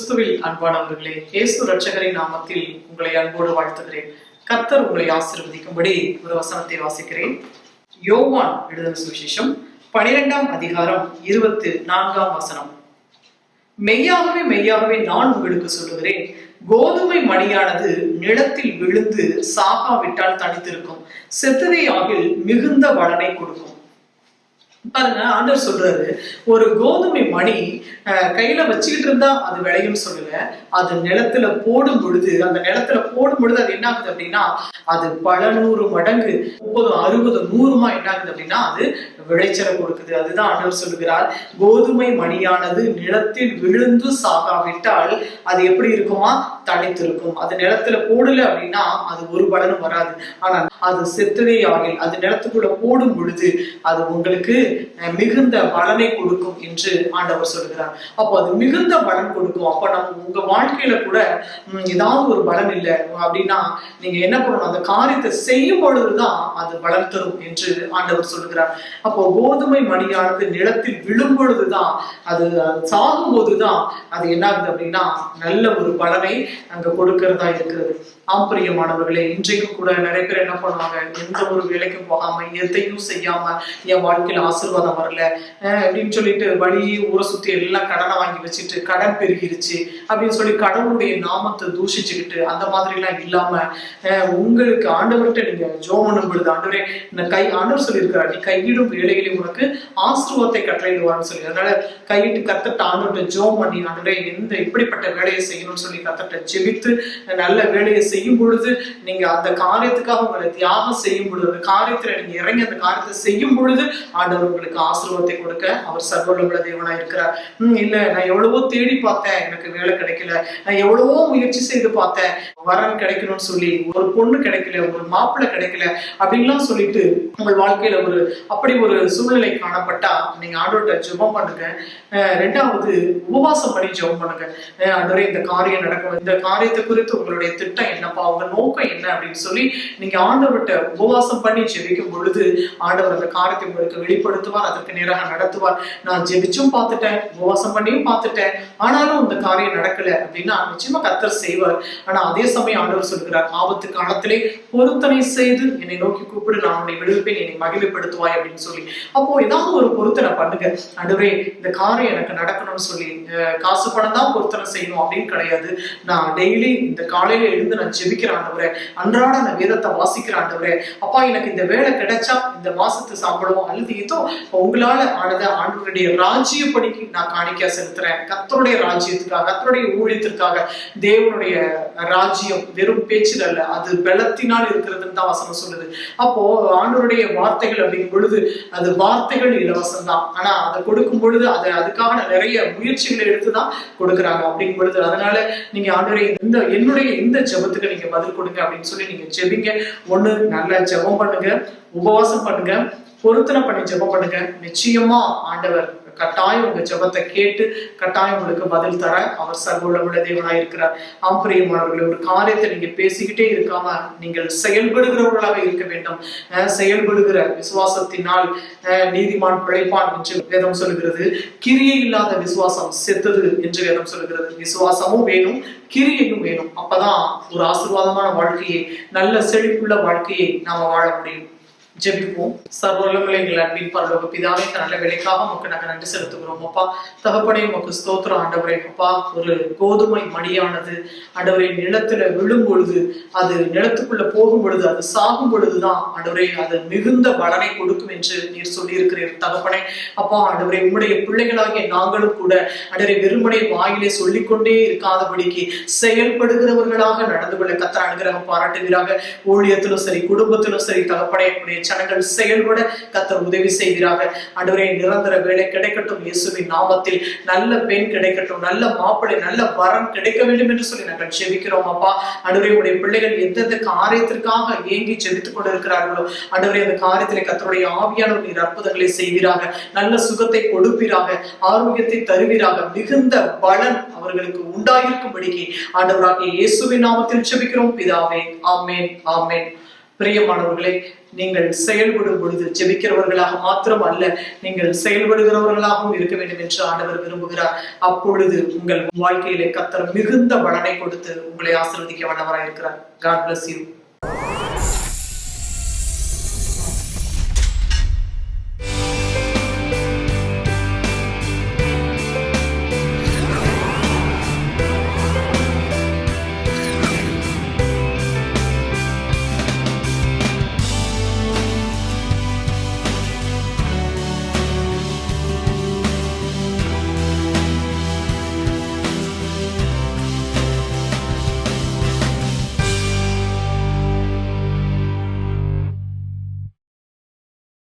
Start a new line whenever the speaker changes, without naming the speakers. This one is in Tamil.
கிறிஸ்துவில் அன்பானவர்களே, இயேசு ரட்சகரின் நாமத்தில் உங்களை அன்போடு வாழ்த்துகிறேன். கர்த்தர் உங்களை ஆசீர்வதிக்கும்படி ஒரு வசனத்தை வாசிக்கிறேன். யோவான் எழுதின சுவிசேஷம் 12ஆம் அதிகாரம் 24ஆம் வசனம். மெய்யாகவே மெய்யாகவே நான் உங்களுக்கு சொல்லுகிறேன், கோதுமை மணியானது நிலத்தில் விழுந்து சாகாவிட்டால் தனித்திருக்கும், செத்ததே ஆகில் மிகுந்த பலனை கொடுக்கும். பாருங்க, ஆண்டவர் சொல்றாரு, ஒரு கோதுமை மணி கையில வச்சுக்கிட்டு இருந்தா அது விளையும் சொல்லல, அது நிலத்துல போடும் பொழுது அது என்ன ஆகுது அப்படின்னா, அது பல 100 மடங்கு 30, 60, 100 என்ன ஆகுது அப்படின்னா அது விளைச்சலை கொடுக்குது. அதுதான் ஆண்டவர் சொல்லுகிறார், கோதுமை மணியானது நிலத்தில் விழுந்து சாகாவிட்டால் அது எப்படி இருக்குமா, தனித்திருக்கும். அது நிலத்துல போடல அப்படின்னா அது ஒரு பலனும் வராது. ஆனா அது செத்ததே ஆகில், அது நிலத்துக்குள்ள போடும் பொழுது அது உங்களுக்கு மிகுந்த பலனை கொடுக்கும் என்று ஆண்டவர் சொல்லுகிறார். அப்போ அது மிகுந்த பலன் கொடுக்கும். அப்ப நம்ம உங்க வாழ்க்கையில கூட ஏதாவது ஒரு பலன் இல்லை அப்படின்னா நீங்க என்ன பண்ணணும், அந்த காரியத்தை செய்யும் பொழுதுதான் அது பலன் தரும் என்று ஆண்டவர் சொல்லுகிறார். அப்போ கோதுமை மணியானது நிலத்தில் விழும் பொழுதுதான், அது சாகும் போதுதான் அது என்ன ஆகுது அப்படின்னா நல்ல ஒரு பலனை அங்க கொடுக்கிறதா இருக்கிறது. ஆம்பரியமானவர்களே, இன்றைக்கு கூட நிறைய பேர் என்ன பண்ணுவாங்க, எந்த ஒரு வேலைக்கும் போகாம எதையும் செய்யாம என் வாழ்க்கையில ஆசீர்வாதம் வரல அப்படின்னு சொல்லிட்டு வழி ஊரை சுத்தி எல்லாம் கடனை வாங்கி வச்சுட்டு கடன் பெருகிருச்சு அப்படின்னு சொல்லி கடவுளுடைய நாமத்தை தூஷிச்சுக்கிட்டு அந்த மாதிரி எல்லாம் இல்லாம உங்களுக்கு ஆண்டவர்கிட்ட நீங்க ஜெபம் பண்ணும் பொழுது, ஆண்டவரே ஆண்டவர் சொல்லியிருக்கிறார், நீ கையிடும் வேலையிலே உனக்கு ஆசீர்வாதத்தை கட்டளையிடுவார்னு சொல்லி, அதனால கையிட்டு கத்தட்ட ஆண்டவர்கிட்ட ஜெபம் பண்ணி, ஆண்டவரே எந்த இப்படிப்பட்ட வேலையை செய்யணும்னு சொல்லி கத்தட்ட ஜெபித்து நல்ல வேலையை செய்யும் பொழுது, நீங்க அந்த காரியத்துக்காக உங்களை தியாகம் செய்யும் பொழுது, அந்த காரியத்துல நீங்க இறங்கி அந்த காரியத்தை செய்யும் பொழுது ஆண்டவர் உங்களுக்கு ஆசீர்வாதத்தை கொடுக்க அவர் சர்வவல்லமை தேவனா இருக்கிறார். இல்ல நான் எவ்வளவோ தேடி பார்த்தேன், எனக்கு வேலை கிடைக்கல, நான் எவ்வளவோ முயற்சி செய்து பார்த்தேன், வரன் கிடைக்கணும்னு சொல்லி, ஒரு பொண்ணு கிடைக்கல, ஒரு மாப்பிள்ளை கிடைக்கல அப்படின்லாம் சொல்லிட்டு உங்கள் வாழ்க்கையில அப்படி ஒரு சூழ்நிலை காணப்பட்டா நீங்க ஆண்டவர்கிட்ட ஜெபம் பண்ணுங்க. 2வது உபவாசம் பண்ணி ஜெபம் பண்ணுங்க. ஆண்டவரே இந்த காரியம் நடக்கும், இந்த காரியத்தை குறித்து உங்களுடைய திட்டம் என்னப்பா, உங்க நோக்கம் என்ன அப்படின்னு சொல்லி நீங்க ஆண்டவர்கிட்ட உபவாசம் பண்ணி ஜெபிக்கும் பொழுது ஆண்டவர் அந்த காரியத்தை உங்களுக்கு வெளிப்படுத்துவார், அதற்கு நேராக நடத்துவார். நான் ஜெபிச்சும் பார்த்துட்டேன், உபவாசம் பண்ணியும் பார்த்துட்டேன், ஆனாலும் இந்த காரியம் நடக்கல அப்படின்னா நிச்சயமா கர்த்தர் செய்வார். ஆனா அதே சமயம் ஆண்டவர் சொல்கிறார், ஆபத்து காலத்திலே பொருத்தனை செய்து என்னை நோக்கி கூப்பிடு, நான் உன்னை விடுவிப்பேன், என்னை மகிழ்ச்சிப்படுத்துவாய் அப்படின்னு சொல்லி. அப்போ ஏதாவது ஒரு பொருத்தனை பண்ணுங்க. ஆண்டவரே இந்த காரியம் எனக்கு நடக்கணும்னு சொல்லி காசு பணம் தான் பொருத்தனை செய்யணும் அப்படின்னு கிடையாது. நான் டெய்லி இந்த காலையில எழுந்து நான் ஜெபிக்கிறேன் ஆண்டவரே, அன்றாட அந்த வேதத்தை வாசிக்கிறேன் ஆண்டவரே, அப்பா எனக்கு இந்த வேலை கிடைச்சா இந்த மாசத்து சம்பளம் அல்லது ஏதோ உங்களால ஆனத ஆண்டவருடைய ராஜ்யப்படிக்கு நான் காணிக்கை செலுத்துறேன். கர்த்தருடைய ராஜ்யத்துக்காக, கர்த்தருடைய ஊழியத்திற்காக. தேவனுடைய ராஜ்யம் வெறும் பேச்சில் அல்ல, அது பலத்தினால் இருக்கிறதுன்னு தான் வசனம் சொல்லுது. அப்போ ஆண்டவருடைய வார்த்தைகள் அப்படிங்கும் பொழுது அது வார்த்தைகள் இலவசம் தான், ஆனா அதை கொடுக்கும் பொழுது அதுக்காக நிறைய முயற்சிகளை எடுத்துதான் கொடுக்குறாங்க அப்படிங்கும் பொழுது, அதனால நீங்க ஆண்டவரை என்னுடைய இந்த ஜெபத்துக்கு நீங்க பதில் கொடுங்க அப்படின்னு சொல்லி நீங்க ஜெபிங்க. ஒண்ணு நல்ல ஜெபம் பண்ணுங்க, உபவாசம் பண்ணுங்க, பொருத்தனை பண்ணி ஜெபம் பண்ணுங்க. நிச்சயமா ஆண்டவர் கட்டாயம் உங்க ஜெபத்தை கேட்டு கட்டாயம் உங்களுக்கு பதில் தர அவர் சர்வவல்லமை தேவனாய் இருக்கிறார். ஆம்பரியமானவர்களே, ஒரு காரியத்தை நீங்க பேசிக்கிட்டே இருக்காம நீங்கள் செயல்படுகிறவர்களாக இருக்க வேண்டும். செயல்படுகிற விசுவாசத்தினால் நீதிமான் பிழைப்பான் என்று வேதம் சொல்லுகிறது. கிரியை இல்லாத விசுவாசம் செத்தது என்று வேதம் சொல்லுகிறது. விசுவாசமும் வேணும், கிரியையும் வேணும். அப்பதான் ஒரு ஆசீர்வாதமான வாழ்க்கையை, நல்ல செழிப்புள்ள வாழ்க்கையை நாம வாழ முடியும். ஜெபிப்போம். சர்வவல்லமை எங்கள் அன்பின் பரலோக பிதாவே, நல்ல வேலைக்காக உமக்கு நாங்கள் நன்றி செலுத்துகிறோம். அப்பா தகப்பனே, உமக்கு ஸ்தோத்திரம் ஆண்டவரே. அப்பா ஒரு கோதுமை மணியானது ஆண்டவரே நிலத்துல விழும் பொழுது, அது நிலத்துக்குள்ள போகும் பொழுது, அது சாகும் பொழுதுதான் ஆண்டவரே அது மிகுந்த பலனை கொடுக்கும் என்று நீர் சொல்லி இருக்கிறீர் தகப்பனே. அப்பா ஆண்டவரே, உம்முடைய பிள்ளைகளாகிய நாங்களும் கூட ஆண்டவரே வெறுமனே வாயிலே சொல்லிக்கொண்டே இருக்காதபடிக்கு செயல்படுகிறவர்களாக நடந்து கொள்ள கர்த்தர் அனுகிரகம் பாராட்டுவீராக. ஊழியத்திலும் சரி, குடும்பத்திலும் சரி தகப்பனே, ஜனங்கள் செயல்பட கர்த்தர் உதவி செய்வீராக. ஆண்டவரே நிரந்தர வேலை கிடைக்கட்டும் இயேசுவின் நாமத்தில். நல்ல பெண் கிடைக்கட்டும், நல்ல மாப்பிள்ளை, நல்ல வரம் கிடைக்க வேண்டும் என்று சொல்லி நாங்கள் ஜெபிக்கிறோம். அப்பா ஆண்டவரே, உடைய பிள்ளைகள் எந்தெந்த காரியத்திற்காக ஏங்கி ஜெபித்துக் கொண்டிருக்கிறார்களோ ஆண்டவரே அந்த காரியத்திலே கர்த்தருடைய ஆவியானவர் நீர் அற்புதங்களை செய்வீராக, நல்ல சுகத்தை கொடுப்பீராக, ஆரோக்கியத்தை தருவீராக, மிகுந்த பலன் அவர்களுக்கு உண்டாயிருக்கும்படிக்கு ஆண்டவராகிய இயேசுவின் நாமத்தில் ஜெபிக்கிறோம் பிதாவே. ஆமென், ஆமென். பிரியமானவர்களே, நீங்கள் செயல்படும் பொழுது ஜெபிக்கிறவர்களாக மாத்திரம் அல்ல, நீங்கள் செயல்படுகிறவர்களாகவும் இருக்க வேண்டும் என்று ஆண்டவர் விரும்புகிறார். அப்பொழுது உங்கள் வாழ்க்கையிலே கர்த்தர் மிகுந்த பலனை கொடுத்து உங்களை ஆசீர்வதிக்க வல்லவராய் இருக்கிறார். God bless you.